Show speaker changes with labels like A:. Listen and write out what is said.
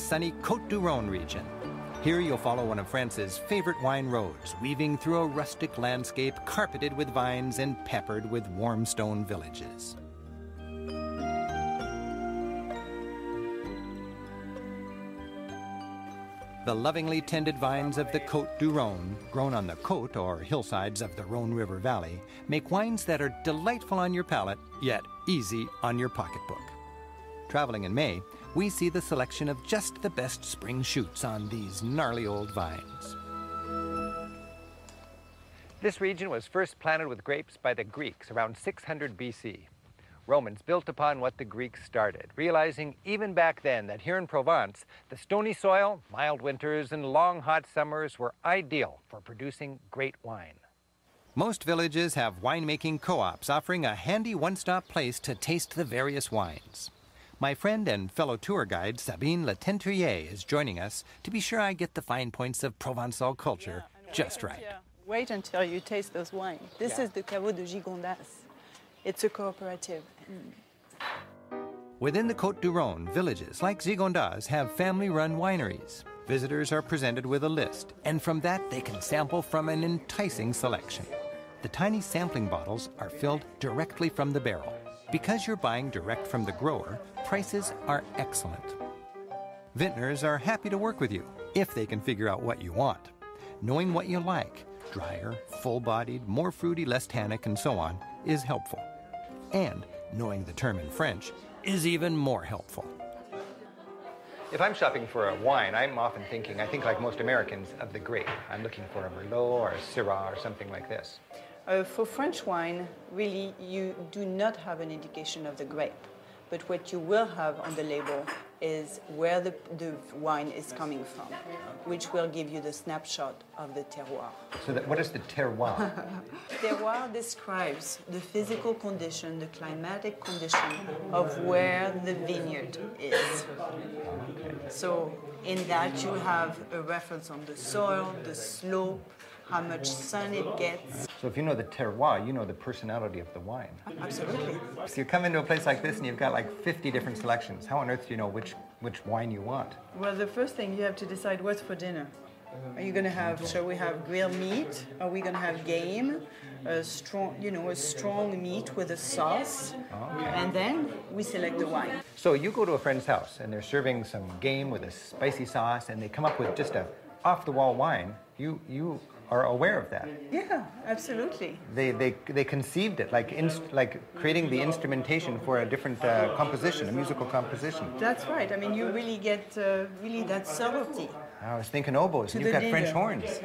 A: sunny Côte du Rhône region. Here you'll follow one of France's favorite wine roads, weaving through a rustic landscape carpeted with vines and peppered with warm stone villages. The lovingly tended vines of the Côte du Rhône, grown on the côte or hillsides of the Rhone River Valley, make wines that are delightful on your palate, yet easy on your pocketbook. Traveling in May, we see the selection of just the best spring shoots on these gnarly old vines. This region was first planted with grapes by the Greeks around 600 BC. Romans built upon what the Greeks started, realizing even back then that here in Provence, the stony soil, mild winters, and long hot summers were ideal for producing great wine. Most villages have winemaking co-ops offering a handy one-stop place to taste the various wines. My friend and fellow tour guide Sabine Letentrier is joining us to be sure I get the fine points of Provençal culture just right.
B: Wait until you taste those wines. This is the Caveau de Gigondas. It's a cooperative.
A: Within the Côte du Rhône, villages like Gigondas have family-run wineries. Visitors are presented with a list, and from that they can sample from an enticing selection. The tiny sampling bottles are filled directly from the barrel. Because you're buying direct from the grower, prices are excellent. Vintners are happy to work with you if they can figure out what you want. Knowing what you like, drier, full-bodied, more fruity, less tannic, and so on, is helpful. And knowing the term in French is even more helpful. If I'm shopping for a wine, I'm often thinking, I think like most Americans, of the grape. I'm looking for a Merlot or a Syrah or something like this.
B: For French wine, really, you do not have an indication of the grape. But what you will have on the label is where the wine is coming from, which will give you the snapshot of the terroir.
A: So what is the terroir?
B: Terroir describes the physical condition, the climatic condition of where the vineyard is.
A: Okay.
B: So in that you have a reference on the soil, the slope, how much sun it gets.
A: So if you know the terroir, you know the personality of the wine.
B: Absolutely.
A: So you come into a place like this and you've got like 50 different selections. How on earth do you know which wine you want?
B: Well, the first thing you have to decide what's for dinner. Are you going to have, shall we have grilled meat? Are we going to have game? A strong meat with a sauce. Okay. And then we select the wine.
A: So you go to a friend's house and they're serving some game with a spicy sauce and they come up with just a off-the-wall wine. You are aware of that.
B: Yeah, absolutely.
A: They conceived it like creating the instrumentation for a different composition, a musical composition.
B: That's right. I mean, you really get really that subtlety.
A: I was thinking oboes, and you've got French horns.